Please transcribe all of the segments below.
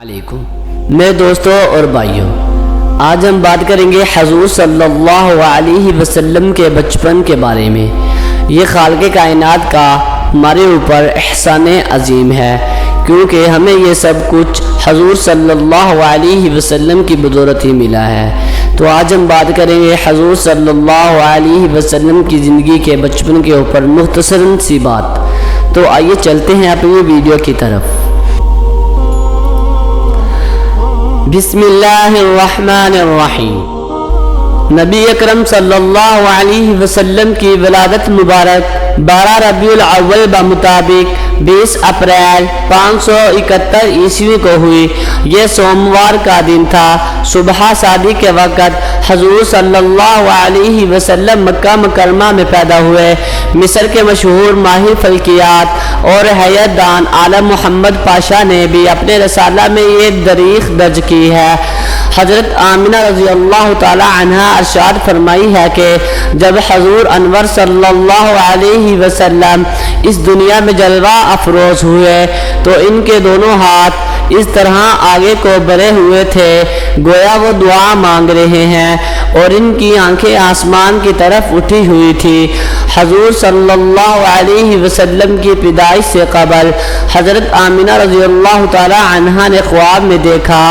علیکم میرے دوستوں اور بھائیوں، آج ہم بات کریں گے حضور صلی اللہ علیہ وسلم کے بچپن کے بارے میں۔ یہ خالق کائنات کا ہمارے اوپر احسان عظیم ہے، کیونکہ ہمیں یہ سب کچھ حضور صلی اللہ علیہ وسلم کی بدولت ہی ملا ہے۔ تو آج ہم بات کریں گے حضور صلی اللہ علیہ وسلم کی زندگی کے بچپن کے اوپر مختصراً سی بات۔ تو آئیے چلتے ہیں اپنی ویڈیو کی طرف۔ بسم اللہ الرحمن الرحیم۔ نبی اکرم صلی اللہ علیہ وسلم کی ولادت مبارک 12 ربیع الاول بمطابق 20 اپریل 571 عیسوی کو ہوئی۔ یہ سوموار کا دن تھا۔ صبح صادق کے وقت حضور صلی اللہ علیہ وسلم مکہ مکرمہ میں پیدا ہوئے۔ مصر کے مشہور ماہر فلکیات اور حیات دان عالم محمد پاشا نے بھی اپنے رسالہ میں یہ تاریخ درج کی ہے۔ حضرت آمنہ رضی اللہ تعالی عنہ ارشاد فرمائی ہے کہ جب حضور انور صلی اللہ علیہ وسلم اس دنیا میں جلوہ افروز ہوئے تو ان کے دونوں ہاتھ اس طرح آگے کو بڑھے ہوئے تھے گویا وہ دعا مانگ رہے ہیں، اور ان کی آنکھیں آسمان کی طرف اٹھی ہوئی تھی۔ حضور صلی اللہ علیہ وسلم کی پیدائش سے قبل حضرت آمنہ رضی اللہ تعالی عنہا نے خواب میں دیکھا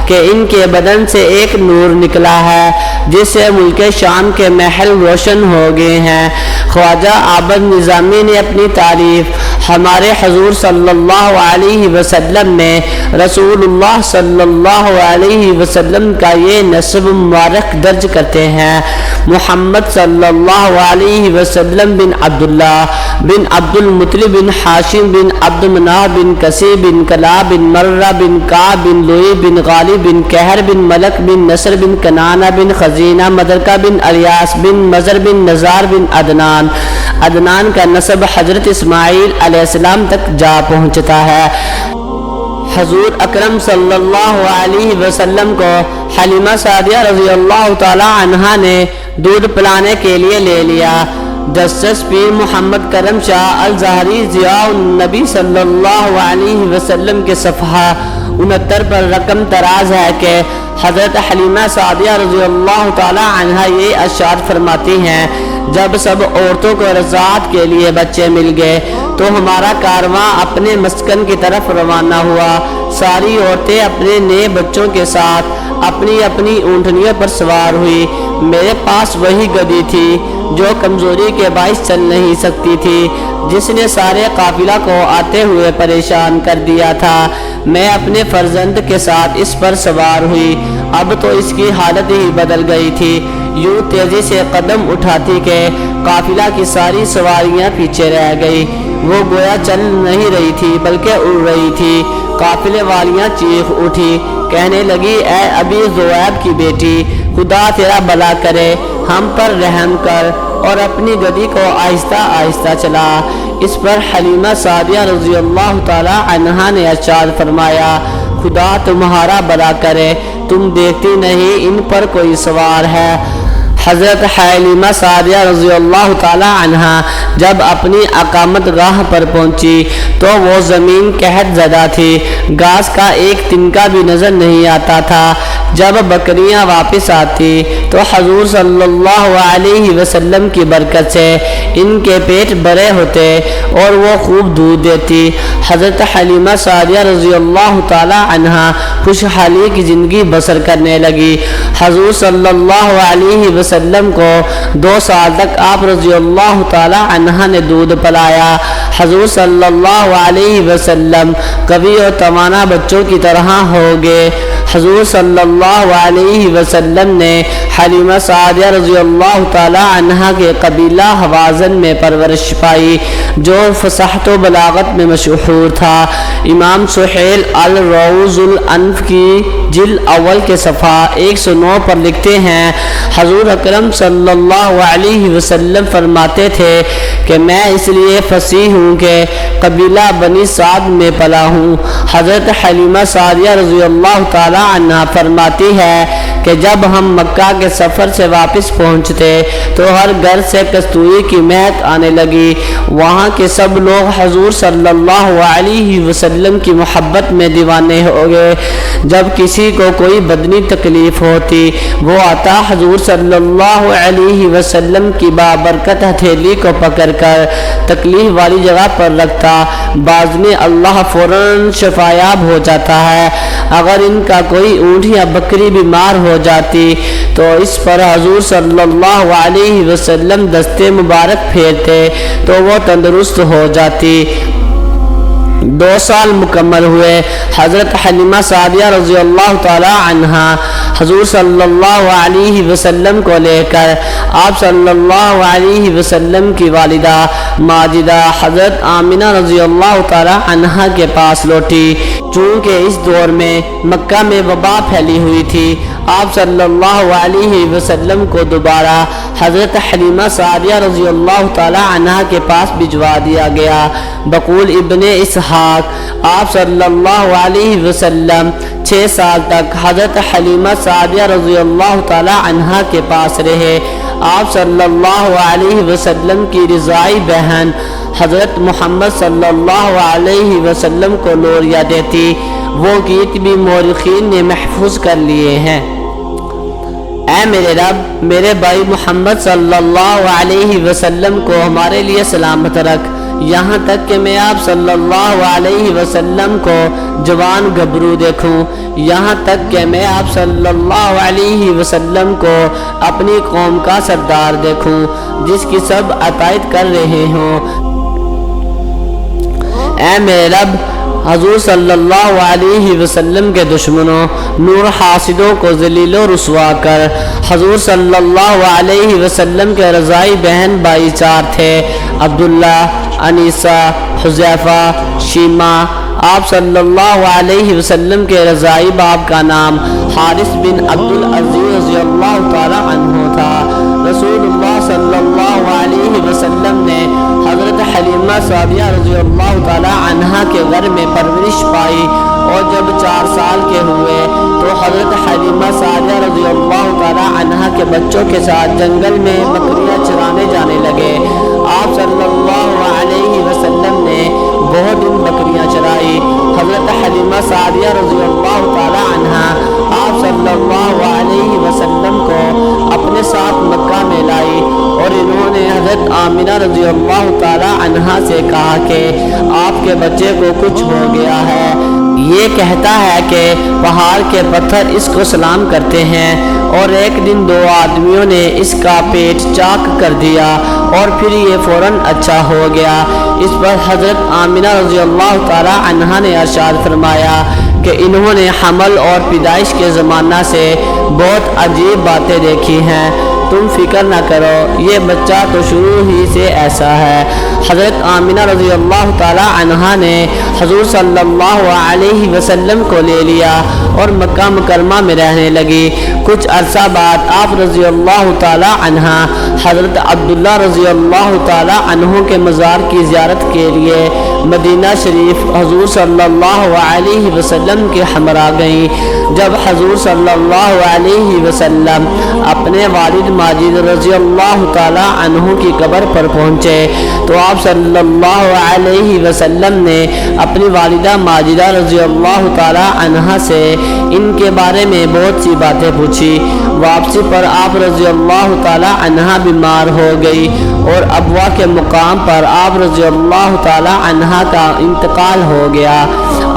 کہ ان کے بدن سے ایک نور نکلا ہے جس سے ملک شام کے محل روشن ہو گئے ہیں۔ خواجہ عابد نظامی نے اپنی تعریف ہمارے حضور صلی اللہ علیہ وسلم میں رسول اللہ صلی اللہ علیہ وسلم کا یہ نسب مبارک درج کرتے ہیں۔ محمد صلی اللہ علیہ وسلم بن عبداللہ بن عبد المطلب بن ہاشم بن عبد مناف بن کسی بن کلاب بن مرہ بن کعب بن لوئی بن غالب بن کہر بن ملک بن نصر بن کنانہ بن خزینہ مدرکہ بن الیاس بن مزر بن نزار بن عدنان۔ عدنان کا نسب حضرت اسماعیل علیہ السلام تک جا پہنچتا ہے۔ حضور اکرم صلی اللہ علیہ وسلم کو حلیمہ سعدیہ رضی اللہ تعالی عنہا نے دودھ پلانے کے لیے لے لیا۔ جسس پیر محمد کرم شاہ الظاہری ضیاء النبی صلی اللہ علیہ وسلم کے صفحہ 69 پر رقم تراز ہے کہ حضرت حلیمہ سعدیہ رضی اللہ تعالی عنہا یہ اشعار فرماتی ہیں، جب سب عورتوں کو رضاعت کے لیے بچے مل گئے تو ہمارا کارواں اپنے مسکن کی طرف روانہ ہوا۔ ساری عورتیں اپنے نئے بچوں کے ساتھ اپنی اپنی اونٹنیوں پر سوار ہوئی۔ میرے پاس وہی گدی تھی جو کمزوری کے باعث چل نہیں سکتی تھی، جس نے سارے قافلہ کو آتے ہوئے پریشان کر دیا تھا۔ میں اپنے فرزند کے ساتھ اس پر سوار ہوئی۔ اب تو اس کی حالت ہی بدل گئی تھی، یوں تیزی سے قدم اٹھاتی کہ قافلہ کی ساری سواریاں پیچھے رہ گئی۔ وہ گویا چل نہیں رہی تھی بلکہ اڑ رہی تھی۔ قافلے والیاں چیخ اٹھی، کہنے لگی اے ابی ذؤیب کی بیٹی، خدا تیرا بھلا کرے، ہم پر رحم کر اور اپنی گدی کو آہستہ آہستہ چلا۔ اس پر حلیمہ سعدیہ رضی اللہ تعالی عنہا نے ارشاد فرمایا، خدا تمہارا بھلا کرے، تم دیکھتی نہیں ان پر کوئی سوار ہے۔ حضرت حلیمہ سعدیہ رضی اللہ تعالی عنہا جب اپنی اقامت گاہ پر پہنچی تو وہ زمین قحط زدہ تھی، گھاس کا ایک تنکا بھی نظر نہیں آتا تھا۔ جب بکریاں واپس آتی تو حضور صلی اللہ علیہ وسلم کی برکت سے ان کے پیٹ بڑے ہوتے اور وہ خوب دودھ دیتی۔ حضرت حلیمہ سعدیہ رضی اللہ تعالی عنہا خوشحالی کی زندگی بسر کرنے لگی۔ حضور صلی اللہ علیہ وسلم کو 2 سال تک آپ رضی اللہ تعالی عنہ نے دودھ پلایا۔ حضور صلی اللہ علیہ وسلم قوی اور توانا بچوں کی طرح ہو گئے۔ حضور صلی اللہ علیہ وسلم نے حلیمہ سعدیہ رضی اللہ تعالی عنہ کے قبیلہ حوازن میں پرورش پائی جو فصاحت و بلاغت میں مشہور تھا۔ امام سہیل الروض الانف کی جلد اول کے صفحہ 109 پر لکھتے ہیں، حضور اکرم صلی اللہ علیہ وسلم فرماتے تھے کہ میں اس لیے فصیح ہوں کہ قبیلہ بنی سعد میں پلا ہوں۔ حضرت حلیمہ سعدیہ رضی اللہ تعالی عنہ فرماتی ہے کہ جب ہم مکہ کے سفر سے واپس پہنچتے تو ہر گھر سے کستوری کی مہک آنے لگی۔ وہاں کے سب لوگ حضور صلی اللہ علیہ وسلم کی محبت میں دیوانے ہو گئے۔ جب کسی کو کوئی بدنی تکلیف ہوتی وہ آتا حضور صلی اللہ علیہ وسلم کی بابرکت ہتھیلی کو پکڑ کر تکلیف والی جگہ پر رکھتا، باذن اللہ فوراً شفایاب ہو جاتا ہے۔ اگر ان کا کوئی اونٹ یا بکری بیمار ہو جاتی تو اس پر حضور صلی اللہ علیہ وسلم دستے مبارک پھیرتے تو وہ تندرست ہو جاتی۔ 2 سال مکمل ہوئے۔ حضرت حلیمہ سعدیہ رضی اللہ تعالی عنہا حضور صلی اللہ علیہ وسلم کو لے کر آپ صلی اللہ علیہ وسلم کی والدہ ماجدہ حضرت آمنہ رضی اللہ تعالی عنہا کے پاس لوٹی۔ چونکہ اس دور میں مکہ میں وبا پھیلی ہوئی تھی، آپ صلی اللہ علیہ وسلم کو دوبارہ حضرت حلیمہ سعدیہ رضی اللہ تعالی عنہا کے پاس بھجوا دیا گیا۔ بقول ابن اسحاق آپ صلی اللہ علیہ وسلم 6 سال تک حضرت حلیمہ سعدیہ رضی اللہ تعالی عنہا کے پاس رہے۔ آپ صلی اللہ علیہ وسلم کی رضائی بہن حضرت محمد صلی اللہ علیہ وسلم کو لوریاں دیتی۔ وہ گیت بھی مورخین نے محفوظ کر لیے ہیں۔ اے میرے رب، میرے بھائی محمد صلی اللہ علیہ وسلم کو ہمارے لیے سلامت رکھ، یہاں تک کہ میں آپ صلی اللہ علیہ وسلم کو جوان گھبرو دیکھوں، یہاں تک کہ میں آپ صلی اللہ علیہ وسلم کو اپنی قوم کا سردار دیکھوں جس کی سب عطائیت کر رہے ہوں۔ اے میرے رب، حضور صلی اللہ علیہ وسلم کے دشمنوں نور حاسدوں کو ذلیل و رسوا کر حضور صلی اللہ علیہ وسلم کے رضائی بہن بھائی 4 تھے، عبداللہ، انیسہ، حذیفہ، شیمہ۔ آپ صلی اللہ علیہ وسلم کے رضائی باپ کا نام حارث بن عبدالعزیز رضی اللہ تعالی عنہ تھا۔ رسول اللہ صلی اللہ علیہ وسلم نے حضرت حلیمہ سعدیہ رضی اللہ تعالی عنہا کے گھر میں پرورش پائی، اور جب 4 سال کے ہوئے تو حضرت حلیمہ سعدیہ رضی اللہ تعالی عنہا کے بچوں کے ساتھ جنگل میں بکریاں چرانے جانے لگے۔ آپ صلی اللہ علیہ وسلم نے بہت دن بکریاں چرائی۔ حضرت حلیمہ سعدیہ رضی اللہ تعالی عنہا آپ صلی اللہ علیہ وسلم کو اپنے ساتھ مکہ میں لائی، اور انہوں نے حضرت آمنہ رضی اللہ تعالی عنہا سے کہا کہ آپ کے بچے کو کچھ ہو گیا ہے، یہ کہتا ہے کہ پہاڑ کے پتھر اس کو سلام کرتے ہیں، اور ایک دن 2 آدمیوں نے اس کا پیٹ چاک کر دیا اور پھر یہ فوراً اچھا ہو گیا۔ اس پر حضرت آمنہ رضی اللہ تعالی عنہا نے ارشاد فرمایا کہ انہوں نے حمل اور پیدائش کے زمانہ سے بہت عجیب باتیں دیکھی ہیں، تم فکر نہ کرو، یہ بچہ تو شروع ہی سے ایسا ہے۔ حضرت آمنہ رضی اللہ تعالی عنہا نے حضور صلی اللہ علیہ وسلم کو لے لیا اور مکہ مکرمہ میں رہنے لگی۔ کچھ عرصہ بعد آپ رضی اللہ تعالی عنہا حضرت عبداللہ رضی اللہ تعالی عنہ کے مزار کی زیارت کے لیے مدینہ شریف حضور صلی اللہ علیہ وسلم کے ہمراہ گئیں۔ جب حضور صلی اللہ علیہ وسلم اپنے والد ماجد رضی اللہ تعالی عنہ کی قبر پر پہنچے تو آپ صلی اللہ علیہ وسلم نے اپنی والدہ ماجدہ رضی اللہ تعالی عنہ سے ان کے بارے میں بہت سی باتیں پوچھی۔ واپسی پر آپ رضی اللہ تعالی عنہ بیمار ہو گئی، اور ابوا کے مقام پر آپ رضی اللہ تعالی عنہ کا انتقال ہو گیا۔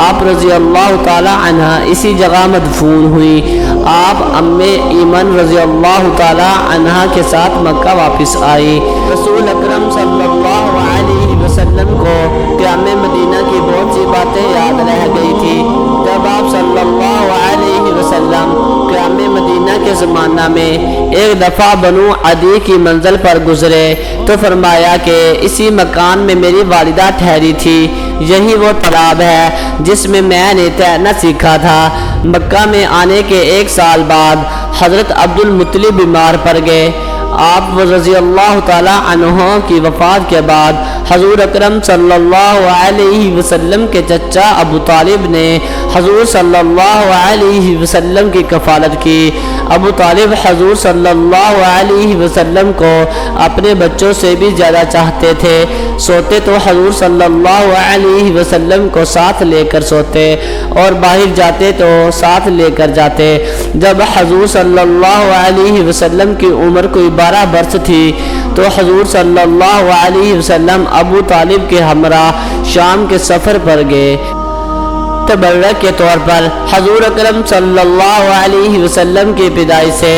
آپ رضی اللہ تعالی عنہ اسی جگہ مدفون ہوئی۔ آپ ام ایمن رضی اللہ تعالی عنہ کے ساتھ مکہ واپس آئی۔ رسول اکرم صلی اللہ علیہ وسلم کو قیام مدینہ کی بہت سی باتیں یاد رہ گئی تھی۔ جب آپ صلی اللہ علیہ وسلم قیام مدینہ کے زمانہ میں ایک دفعہ بنو عدی کی منزل پر گزرے تو فرمایا کہ اسی مکان میں میری والدہ ٹھہری تھی، یہی وہ تالاب ہے جس میں نے تیرنا سیکھا تھا۔ مکہ میں آنے کے 1 سال بعد حضرت عبد المطلب بیمار پڑ گئے۔ آپ رضی اللہ تعالی عنہ کی وفات کے بعد حضور اکرم صلی اللہ علیہ وسلم کے چچا ابو طالب نے حضور صلی اللہ علیہ وسلم کی کفالت کی۔ ابو طالب حضور صلی اللہ علیہ وسلم کو اپنے بچوں سے بھی زیادہ چاہتے تھے۔ سوتے تو حضور صلی اللہ علیہ وسلم کو ساتھ لے کر سوتے اور باہر جاتے تو ساتھ لے کر جاتے۔ جب حضور صلی اللہ علیہ وسلم کی عمر کوئی 12 برس تھی تو حضور صلی اللہ علیہ وسلم ابو طالب کے ہمراہ شام کے سفر پر گئے۔ تبرک کے طور پر حضور اکرم صلی اللہ علیہ وسلم کی پیدائش سے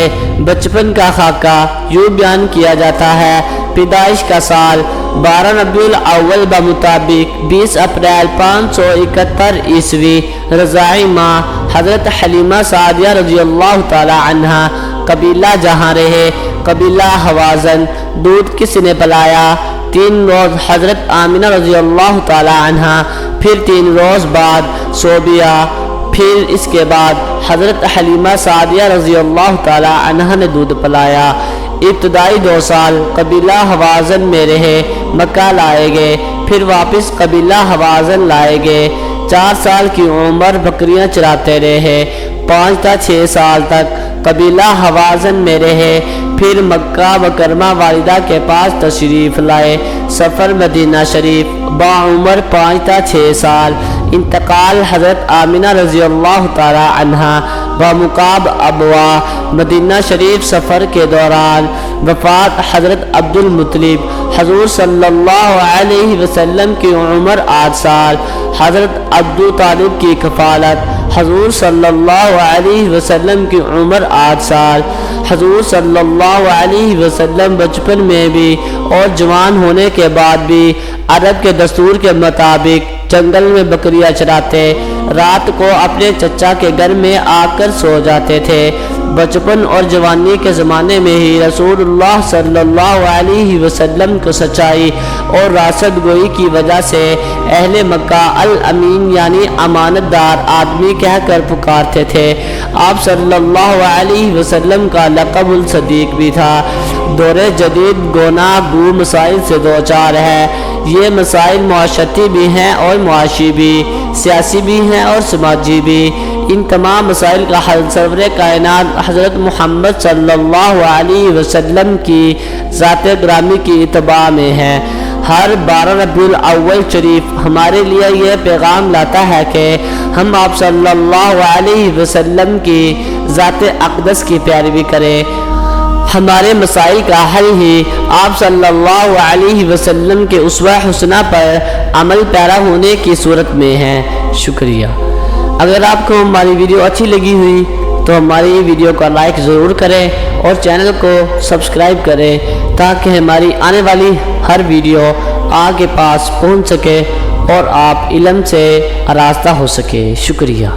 بچپن کا خاکہ یوں بیان کیا جاتا ہے۔ پیدائش کا سال 12 ربیع الاول بمطابق 20 اپریل 571 عیسوی رضاعی ماہ حضرت حلیمہ سعدیہ رضی اللہ تعالی عنہ قبیلہ جہاں رہے، قبیلہ حوازن۔ دودھ کس نے پلایا؟ 3 روز حضرت آمنہ رضی اللہ تعالی عنہ، پھر 3 روز بعد صوبیہ، پھر اس کے بعد حضرت حلیمہ سعدیہ رضی اللہ تعالی عنہ نے دودھ پلایا۔ ابتدائی 2 سال قبیلہ حوازن میں رہے، مکہ لائے گئے، پھر واپس قبیلہ حوازن لائے گئے۔ 4 سال کی عمر بکریاں چراتے رہے۔ 5 تا 6 سال تک قبیلہ حوازن میں رہے، پھر مکہ مکرمہ والدہ کے پاس تشریف لائے۔ سفر مدینہ شریف بعمر 5 تا 6 سال۔ انتقال حضرت آمنہ رضی اللہ تعالی عنہ بمقاب ابوا مدینہ شریف سفر کے دوران۔ وفات حضرت عبد المطلب حضور صلی اللہ علیہ وسلم کی عمر 8 سال۔ حضرت ابو طالب کی کفالت حضور صلی اللہ علیہ وسلم کی عمر 8 سال۔ حضور صلی اللہ علیہ وسلم بچپن میں بھی اور جوان ہونے کے بعد بھی عرب کے دستور کے مطابق جنگل میں بکریاں چراتے، رات کو اپنے چچا کے گھر میں آ کر سو جاتے تھے۔ بچپن اور جوانی کے زمانے میں ہی رسول اللہ صلی اللہ علیہ وسلم کو سچائی اور راست گوئی کی وجہ سے اہل مکہ الامین یعنی امانت دار آدمی کہہ کر پکارتے تھے۔ آپ صلی اللہ علیہ وسلم کا لقب الصدیق بھی تھا۔ دور جدید گناہ گو مسائل سے دوچار ہے۔ یہ مسائل معاشرتی بھی ہیں اور معاشی بھی، سیاسی بھی ہیں اور سماجی بھی۔ ان تمام مسائل کا حل سرور کائنات حضرت محمد صلی اللہ علیہ وسلم کی ذات گرامی کی اتباع میں ہے۔ ہر 12 ربیع الاول شریف ہمارے لیے یہ پیغام لاتا ہے کہ ہم آپ صلی اللہ علیہ وسلم کی ذات اقدس کی پیروی کریں۔ ہمارے مسائل کا حل ہی آپ صلی اللہ علیہ وسلم کے اسوہ حسنہ پر عمل پیرا ہونے کی صورت میں ہے۔ شکریہ۔ اگر آپ کو ہماری ویڈیو اچھی لگی ہوئی تو ہماری ویڈیو کا لائک ضرور کریں اور چینل کو سبسکرائب کریں تاکہ ہماری آنے والی ہر ویڈیو آپ کے پاس پہنچ سکے اور آپ علم سے آراستہ ہو سکے۔ شکریہ۔